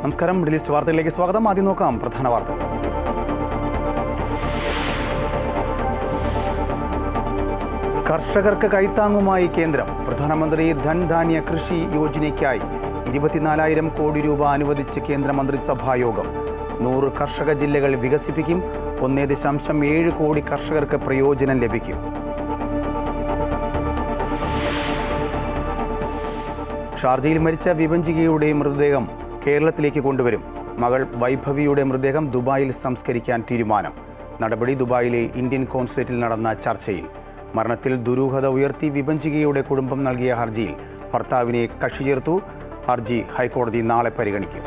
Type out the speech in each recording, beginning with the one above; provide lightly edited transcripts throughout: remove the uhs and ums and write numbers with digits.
നമസ്കാരം. Middle east വാർത്തകളിലേക്ക് സ്വാഗതം. ആദ്യം നോക്കാം പ്രധാന വാർത്തകൾ. കർഷകർക്ക് കൈത്താങ്ങുമായി കേന്ദ്രം. പ്രധാനമന്ത്രി ധൻധാന്യ കൃഷി യോജനയ്ക്കായി 24,000 കോടി രൂപ അനുവദിച്ച് കേന്ദ്ര മന്ത്രിസഭാ യോഗം. 100 കർഷക ജില്ലകൾ വികസിപ്പിക്കും. 1.7 കോടി കർഷകർക്ക് പ്രയോജനം ലഭിക്കും. ഷാർജയിൽ മരിച്ച വിഭജികയുടെ മൃതദേഹം കേരളത്തിലേക്ക് കൊണ്ടുവരും. മകൾ വൈഭവിയുടെ മൃതദേഹം ദുബായിൽ സംസ്കരിക്കാൻ തീരുമാനം. നടപടി ദുബായിലെ ഇന്ത്യൻ കോൺസുലേറ്റിൽ നടന്ന ചർച്ചയിൽ. മരണത്തിൽ ദുരൂഹത ഉയർത്തി വിഭജികയുടെ കുടുംബം നൽകിയ ഹർജിയിൽ ഭർത്താവിനെ കക്ഷി ചേർത്തു. ഹർജി ഹൈക്കോടതി നാളെ പരിഗണിക്കും.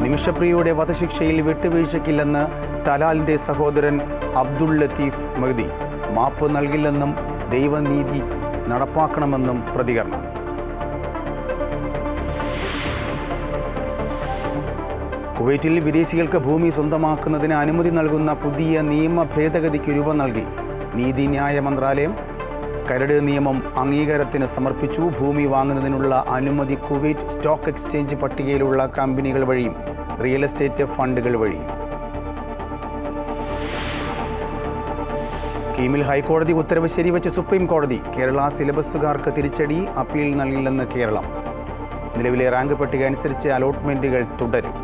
നിമിഷപ്രിയയുടെ വധശിക്ഷയിൽ വിട്ടുവീഴ്ചയ്ക്കില്ലെന്ന് തലാലിന്റെ സഹോദരൻ അബ്ദുൾ ലത്തീഫ് മഹ്ദി. മാപ്പ് നൽകില്ലെന്നും ദൈവനീതി നടപ്പാക്കണമെന്നും പ്രതികരണം. കുവൈറ്റിൽ വിദേശികൾക്ക് ഭൂമി സ്വന്തമാക്കുന്നതിന് അനുമതി നൽകുന്ന പുതിയ നിയമ ഭേദഗതിക്ക് രൂപം നൽകി. നീതിന്യായ മന്ത്രാലയം കരട് നിയമം അംഗീകാരത്തിന് സമർപ്പിച്ചു. ഭൂമി വാങ്ങുന്നതിനുള്ള അനുമതി കുവൈറ്റ് സ്റ്റോക്ക് എക്സ്ചേഞ്ച് പട്ടികയിലുള്ള കമ്പനികൾ വഴിയും റിയൽ എസ്റ്റേറ്റ് ഫണ്ടുകൾ വഴിയും. സ്കീമിൽ ഹൈക്കോടതി ഉത്തരവ് ശരിവെച്ച സുപ്രീം കോടതി. കേരള സിലബസുകാർക്ക് തിരിച്ചടി. അപ്പീൽ നൽകില്ലെന്ന് കേരളം. നിലവിലെ റാങ്ക് പട്ടിക അനുസരിച്ച് അലോട്ട്മെന്റുകൾ തുടരും.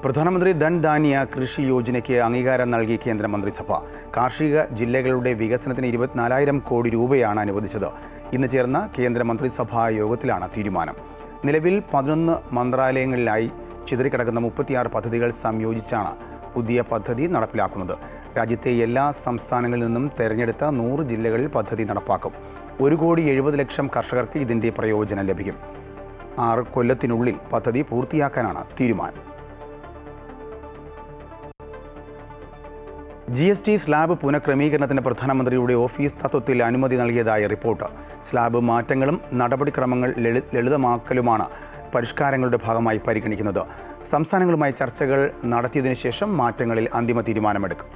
പ്രധാനമന്ത്രി ധൻധാന്യ കൃഷി യോജനയ്ക്ക് അംഗീകാരം നൽകി കേന്ദ്ര മന്ത്രിസഭ. കാർഷിക ജില്ലകളുടെ വികസനത്തിന് 24,000 കോടി രൂപയാണ് അനുവദിച്ചത്. ഇന്ന് ചേർന്ന കേന്ദ്ര മന്ത്രിസഭാ യോഗത്തിലാണ് തീരുമാനം. നിലവിൽ 11 മന്ത്രാലയങ്ങളിലായി ചിതറിക്കിടക്കുന്ന 36 പദ്ധതികൾ സംയോജിച്ചാണ് പുതിയ പദ്ധതി നടപ്പിലാക്കുന്നത്. രാജ്യത്തെ എല്ലാ സംസ്ഥാനങ്ങളിൽ നിന്നും തെരഞ്ഞെടുത്ത 100 ജില്ലകളിൽ പദ്ധതി നടപ്പാക്കും. 1,70,00,000 കർഷകർക്ക് ഇതിൻ്റെ പ്രയോജനം ലഭിക്കും. 6 കൊല്ലത്തിനുള്ളിൽ പദ്ധതി പൂർത്തിയാക്കാനാണ് തീരുമാനം. GST സ്ലാബ് പുനഃക്രമീകരണത്തിന് പ്രധാനമന്ത്രിയുടെ ഓഫീസ് തത്വത്തിൽ അനുമതി നൽകിയതായി റിപ്പോർട്ട്. സ്ലാബ് മാറ്റങ്ങളും നടപടിക്രമങ്ങൾ ലളിതമാക്കലുമാണ് പരിഷ്കാരങ്ങളുടെ ഭാഗമായി പരിഗണിക്കുന്നത്. സംസ്ഥാനങ്ങളുമായി ചർച്ചകൾ നടത്തിയതിനു ശേഷം മാറ്റങ്ങളിൽ അന്തിമ തീരുമാനമെടുക്കും.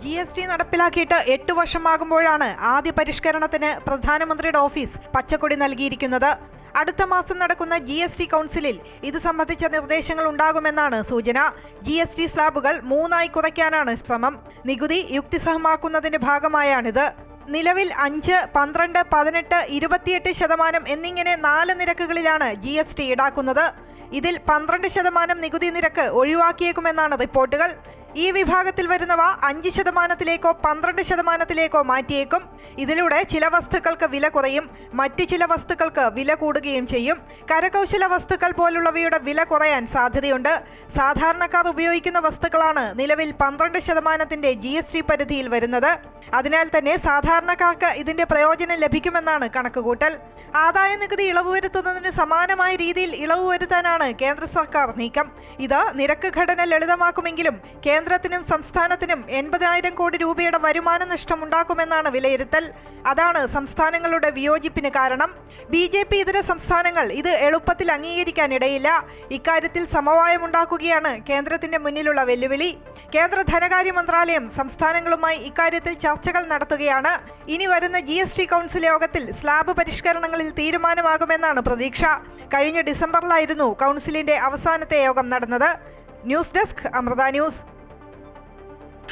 GST നടപ്പിലാക്കിയിട്ട് 8 വർഷമാകുമ്പോഴാണ് ആദ്യ പരിഷ്കരണത്തിന് പ്രധാനമന്ത്രിയുടെ ഓഫീസ് പച്ചക്കൊടി നൽകിയിരിക്കുന്നത്. അടുത്ത മാസം നടക്കുന്ന GST കൗൺസിലിൽ ഇത് സംബന്ധിച്ച നിർദ്ദേശങ്ങൾ ഉണ്ടാകുമെന്നാണ് സൂചന. GST സ്ലാബുകൾ 3 കുറയ്ക്കാനാണ് ശ്രമം. നികുതി യുക്തിസഹമാക്കുന്നതിന്റെ ഭാഗമായാണിത്. നിലവിൽ 5, 12, 18, 28% എന്നിങ്ങനെ 4 നിരക്കുകളിലാണ് GST ഈടാക്കുന്നത്. ഇതിൽ 12% നികുതി നിരക്ക് ഒഴിവാക്കിയേക്കുമെന്നാണ് റിപ്പോർട്ടുകൾ. ഈ വിഭാഗത്തിൽ വരുന്നവ 5%-ലേക്കോ 12%-ലേക്കോ മാറ്റിയേക്കും. ഇതിലൂടെ ചില വസ്തുക്കൾക്ക് വില കുറയും, മറ്റ് ചില വസ്തുക്കൾക്ക് വില കൂടുകയും ചെയ്യും. കരകൗശല വസ്തുക്കൾ പോലുള്ളവയുടെ വില കുറയാൻ സാധ്യതയുണ്ട്. സാധാരണക്കാർ ഉപയോഗിക്കുന്ന വസ്തുക്കളാണ് നിലവിൽ 12% GST പരിധിയിൽ വരുന്നത്. അതിനാൽ തന്നെ സാധാരണക്കാർക്ക് ഇതിന്റെ പ്രയോജനം ലഭിക്കുമെന്നാണ് കണക്കുകൂട്ടൽ. ആദായ നികുതി ഇളവ് വരുത്തുന്നതിന് സമാനമായ രീതിയിൽ ഇളവ് വരുത്താനാണ് കേന്ദ്ര സർക്കാർ നീക്കം. ഇത് നിരക്ക് ഘടന ലളിതമാക്കുമെങ്കിലും കേന്ദ്രത്തിനും സംസ്ഥാനത്തിനും 80,000 കോടി രൂപയുടെ വരുമാന നഷ്ടം ഉണ്ടാക്കുമെന്നാണ് വിലയിരുത്തൽ. അതാണ് സംസ്ഥാനങ്ങളുടെ വിയോജിപ്പിന് കാരണം. BJP ഇതര സംസ്ഥാനങ്ങൾ ഇത് എളുപ്പത്തിൽ അംഗീകരിക്കാനിടയില്ല. ഇക്കാര്യത്തിൽ സമവായമുണ്ടാക്കുകയാണ് കേന്ദ്രത്തിന്റെ മുന്നിലുള്ള വെല്ലുവിളി. കേന്ദ്ര ധനകാര്യ മന്ത്രാലയം സംസ്ഥാനങ്ങളുമായി ഇക്കാര്യത്തിൽ ചർച്ചകൾ നടത്തുകയാണ്. ഇനി വരുന്ന GST കൗൺസിൽ യോഗത്തിൽ സ്ലാബ് പരിഷ്കരണങ്ങളിൽ തീരുമാനമാകുമെന്നാണ് പ്രതീക്ഷ. കഴിഞ്ഞ ഡിസംബറിലായിരുന്നു കൗൺസിലിന്റെ അവസാനത്തെ യോഗം നടന്നത്. News desk Amrita news.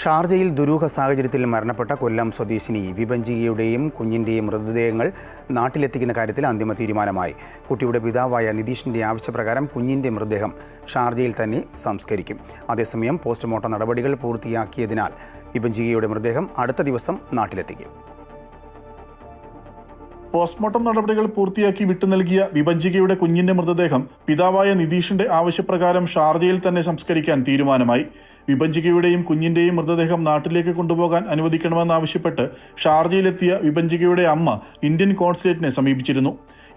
ഷാർജയിൽ ദുരൂഹ സാഹചര്യത്തിൽ മരണപ്പെട്ട കൊല്ലം സ്വദേശിനി വിഭജികയുടെയും കുഞ്ഞിൻ്റെയും മൃതദേഹങ്ങൾ നാട്ടിലെത്തിക്കുന്ന കാര്യത്തിൽ അന്തിമ തീരുമാനമായി. കുട്ടിയുടെ പിതാവായ നിതീഷിൻ്റെ ആവശ്യപ്രകാരം കുഞ്ഞിൻ്റെ മൃതദേഹം ഷാർജയിൽ തന്നെ സംസ്കരിക്കും. അതേസമയം പോസ്റ്റ്മോർട്ടം നടപടികൾ പൂർത്തിയാക്കിയതിനാൽ വിഭജികയുടെ മൃതദേഹം അടുത്ത ദിവസം നാട്ടിലെത്തിക്കും. പോസ്റ്റ്മോർട്ടം നടപടികൾ പൂർത്തിയാക്കി വിട്ടു നൽകിയ വിഭജികയുടെ കുഞ്ഞിന്റെ മൃതദേഹം പിതാവായ നിതീഷിന്റെ ആവശ്യപ്രകാരം ഷാർജയിൽ തന്നെ സംസ്കരിക്കാൻ തീരുമാനമായി. വിഭജികയുടെയും കുഞ്ഞിന്റെയും മൃതദേഹം നാട്ടിലേക്ക് കൊണ്ടുപോകാൻ അനുവദിക്കണമെന്നാവശ്യപ്പെട്ട് ഷാർജയിലെത്തിയ വിഭജികയുടെ അമ്മ ഇന്ത്യൻ കോൺസുലേറ്റിനെ സമീപിച്ചിരുന്നു.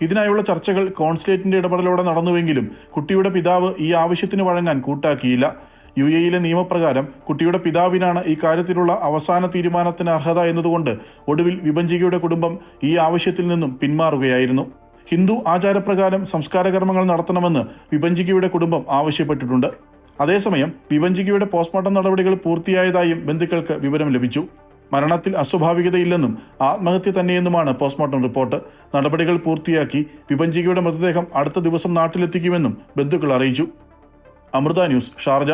ഇതിനായുള്ള ചർച്ചകൾ കോൺസുലേറ്റിന്റെ ഇടപെടലോടെ നടന്നുവെങ്കിലും കുട്ടിയുടെ പിതാവ് ഈ ആവശ്യത്തിന് വഴങ്ങാൻ കൂട്ടാക്കിയില്ല. UAE നിയമപ്രകാരം കുട്ടിയുടെ പിതാവിനാണ് ഈ കാര്യത്തിലുള്ള അവസാന തീരുമാനത്തിന് അർഹത എന്നതുകൊണ്ട് ഒടുവിൽ വിഭജികയുടെ കുടുംബം ഈ ആവശ്യത്തിൽ നിന്നും പിന്മാറുകയായിരുന്നു. ഹിന്ദു ആചാരപ്രകാരം സംസ്കാര കർമ്മങ്ങൾ നടത്തണമെന്ന് വിഭജികയുടെ കുടുംബം ആവശ്യപ്പെട്ടിട്ടുണ്ട്. അതേസമയം വിഭജികയുടെ പോസ്റ്റ്മോർട്ടം നടപടികൾ പൂർത്തിയായതായും ബന്ധുക്കൾക്ക് വിവരം ലഭിച്ചു. മരണത്തിൽ അസ്വാഭാവികതയില്ലെന്നും ആത്മഹത്യ തന്നെയെന്നുമാണ് പോസ്റ്റ്മോർട്ടം റിപ്പോർട്ട്. നടപടികൾ പൂർത്തിയാക്കി വിഭജികയുടെ മൃതദേഹം അടുത്ത ദിവസം നാട്ടിലെത്തിക്കുമെന്നും ബന്ധുക്കൾ അറിയിച്ചു. അമൃത ന്യൂസ്, ഷാർജ.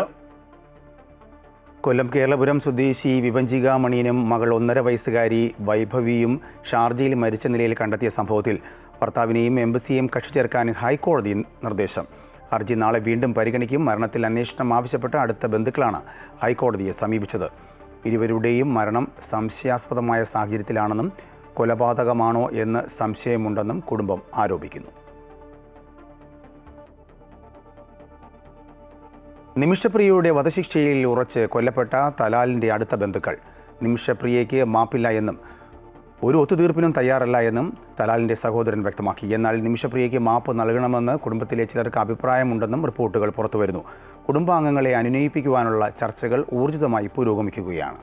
കൊല്ലം കേരളപുരം സ്വദേശി വിഭജിക മണിയനും മകൾ 1.5 വയസ്സുകാരി വൈഭവിയും ഷാർജയിൽ മരിച്ച നിലയിൽ കണ്ടെത്തിയ സംഭവത്തിൽ ഭർത്താവിനെയും എംബസിയെയും കക്ഷി ചേർക്കാൻ ഹൈക്കോടതി നിർദ്ദേശം. ഹർജി നാളെ വീണ്ടും പരിഗണിക്കും. മരണത്തിൽ അന്വേഷണം ആവശ്യപ്പെട്ട് അടുത്ത ബന്ധുക്കളാണ് ഹൈക്കോടതിയെ സമീപിച്ചത്. ഇരുവരുടെയും മരണം സംശയാസ്പദമായ സാഹചര്യത്തിലാണെന്നും കൊലപാതകമാണോ എന്ന് സംശയമുണ്ടെന്നും കുടുംബം ആരോപിക്കുന്നു. നിമിഷപ്രിയയുടെ വധശിക്ഷയിൽ ഉറച്ച് കൊല്ലപ്പെട്ട തലാലിൻ്റെ അടുത്ത ബന്ധുക്കൾ. നിമിഷപ്രിയയ്ക്ക് മാപ്പില്ല എന്നും ഒരു ഒത്തുതീർപ്പിനും തയ്യാറല്ല എന്നും തലാലിൻ്റെ സഹോദരൻ വ്യക്തമാക്കി. എന്നാൽ നിമിഷപ്രിയയ്ക്ക് മാപ്പ് നൽകണമെന്ന് കുടുംബത്തിലെ ചിലർക്ക് അഭിപ്രായമുണ്ടെന്നും റിപ്പോർട്ടുകൾ പുറത്തുവരുന്നു. കുടുംബാംഗങ്ങളെ അനുനയിപ്പിക്കുവാനുള്ള ചർച്ചകൾ ഊർജിതമായി പുരോഗമിക്കുകയാണ്.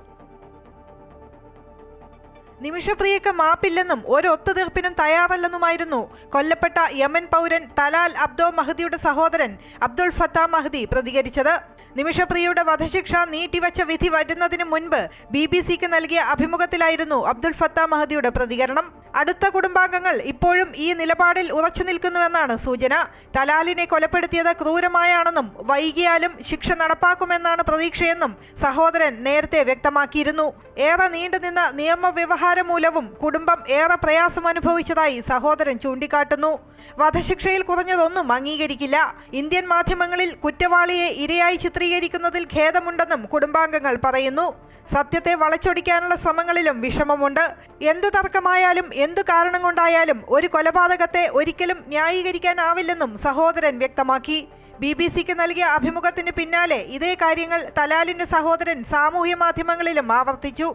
നിമിഷപ്രിയക്ക് മാപ്പില്ലെന്നും ഒരു ഒത്തുതീർപ്പിനും തയ്യാറല്ലെന്നുമായിരുന്നു കൊല്ലപ്പെട്ട യമൻ പൗരൻ തലാൽ അബ്ദോ മഹദിയുടെ സഹോദരൻ അബ്ദുൾ ഫത്താ മഹദി പ്രതികരിച്ചത്. നിമിഷപ്രിയയുടെ വധശിക്ഷ നീട്ടിവച്ച വിധി വരുന്നതിന് മുൻപ് BBC-ക്ക് നൽകിയ അഭിമുഖത്തിലായിരുന്നു അബ്ദുൾ ഫത്താ മഹദിയുടെ പ്രതികരണം. അടുത്ത കുടുംബാംഗങ്ങൾ ഇപ്പോഴും ഈ നിലപാടിൽ ഉറച്ചു നിൽക്കുന്നുവെന്നാണ് സൂചന. തലാലിനെ കൊലപ്പെടുത്തിയത് ക്രൂരമായാണെന്നും വൈകിയാലും ശിക്ഷ നടപ്പാക്കുമെന്നാണ് പ്രതീക്ഷയെന്നും സഹോദരൻ നേരത്തെ വ്യക്തമാക്കിയിരുന്നു. ഏറെ നീണ്ടുനിന്ന നിയമവ്യവഹാരം മൂലവും കുടുംബം ഏറെ പ്രയാസം അനുഭവിച്ചതായി സഹോദരൻ ചൂണ്ടിക്കാട്ടുന്നു. വധശിക്ഷയിൽ കുറഞ്ഞതൊന്നും അംഗീകരിക്കില്ല. ഇന്ത്യൻ മാധ്യമങ്ങളിൽ കുറ്റവാളിയെ ഇരയായി ചിത്രീകരിക്കുന്നതിൽ ഖേദമുണ്ടെന്നും കുടുംബാംഗങ്ങൾ പറയുന്നു. സത്യത്തെ വളച്ചൊടിക്കാനുള്ള ശ്രമങ്ങളിലും വിഷമമുണ്ട്. എന്തു തർക്കമായാലും എന്തു കാരണം കൊണ്ടായാലും ഒരു കൊലപാതകത്തെ ഒരിക്കലും ന്യായീകരിക്കാനാവില്ലെന്നും സഹോദരൻ വ്യക്തമാക്കി. BBC-ക്ക് നൽകിയ അഭിമുഖത്തിന് പിന്നാലെ ഇതേ കാര്യങ്ങൾ തലാലിന്റെ സഹോദരൻ സാമൂഹ്യ മാധ്യമങ്ങളിലും ആവർത്തിച്ചു.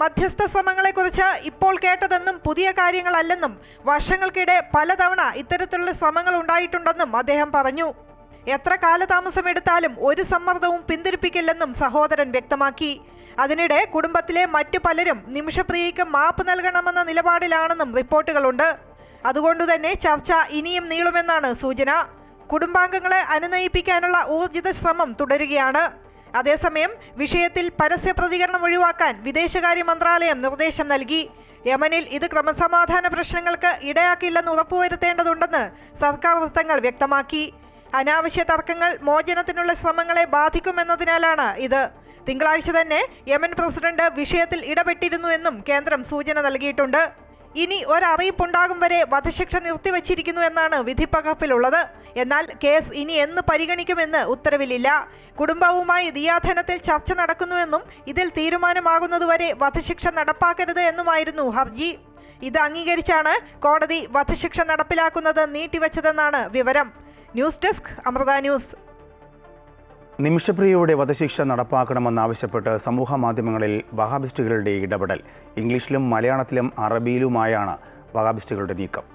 മധ്യസ്ഥ ശ്രമങ്ങളെക്കുറിച്ച് ഇപ്പോൾ കേട്ടതെന്നും പുതിയ കാര്യങ്ങളല്ലെന്നും വർഷങ്ങൾക്കിടെ പലതവണ ഇത്തരത്തിലുള്ള ശ്രമങ്ങൾ ഉണ്ടായിട്ടുണ്ടെന്നും അദ്ദേഹം പറഞ്ഞു. എത്ര കാലതാമസമെടുത്താലും ഒരു സമ്മർദ്ദവും പിന്തിരിപ്പിക്കില്ലെന്നും സഹോദരൻ വ്യക്തമാക്കി. അതിനിടെ കുടുംബത്തിലെ മറ്റു പലരും നിമിഷപ്രിയയ്ക്ക് മാപ്പ് നൽകണമെന്ന നിലപാടിലാണെന്നും റിപ്പോർട്ടുകളുണ്ട്. അതുകൊണ്ടുതന്നെ ചർച്ച ഇനിയും നീളുമെന്നാണ് സൂചന. കുടുംബാംഗങ്ങളെ അനുനയിപ്പിക്കാനുള്ള ഊർജിത ശ്രമം തുടരുകയാണ്. അതേസമയം വിഷയത്തിൽ പരസ്യ പ്രതികരണം ഒഴിവാക്കാൻ വിദേശകാര്യ മന്ത്രാലയം നിർദ്ദേശം നൽകി. യമനിൽ ഇത് ക്രമസമാധാന പ്രശ്നങ്ങൾക്ക് ഇടയാക്കില്ലെന്ന് ഉറപ്പുവരുത്തേണ്ടതുണ്ടെന്ന് സർക്കാർ വൃത്തങ്ങൾ വ്യക്തമാക്കി. അനാവശ്യ തർക്കങ്ങൾ മോചനത്തിനുള്ള ശ്രമങ്ങളെ ബാധിക്കുമെന്നതിനാലാണ് ഇത്. തിങ്കളാഴ്ച തന്നെ യമൻ പ്രസിഡന്റ് വിഷയത്തിൽ ഇടപെട്ടിരുന്നുവെന്നും കേന്ദ്രം സൂചന നൽകിയിട്ടുണ്ട്. ഇനി ഒരറിയിപ്പുണ്ടാകും വരെ വധശിക്ഷ നിർത്തിവച്ചിരിക്കുന്നു എന്നാണ് വിധിപ്പകർപ്പിലുള്ളത്. എന്നാൽ കേസ് ഇനി എന്ന് പരിഗണിക്കുമെന്ന് ഉത്തരവിലില്ല. കുടുംബവുമായി ദിയാധനത്തിൽ ചർച്ച നടക്കുന്നുവെന്നും ഇതിൽ തീരുമാനമാകുന്നതുവരെ വധശിക്ഷ നടപ്പാക്കരുത് എന്നുമായിരുന്നു ഹർജി. ഇത് അംഗീകരിച്ചാണ് കോടതി വധശിക്ഷ നടപ്പിലാക്കുന്നത് നീട്ടിവച്ചതെന്നാണ് വിവരം. News desk, Amrita news. നിമിഷപ്രിയയുടെ വധശിക്ഷ നടപ്പാക്കണമെന്നാവശ്യപ്പെട്ട് സമൂഹ മാധ്യമങ്ങളിൽ വഹാബിസ്റ്റുകളുടെ ഇടപെടൽ. ഇംഗ്ലീഷിലും മലയാളത്തിലും അറബിയിലുമായാണ് വഹാബിസ്റ്റുകളുടെ നീക്കം.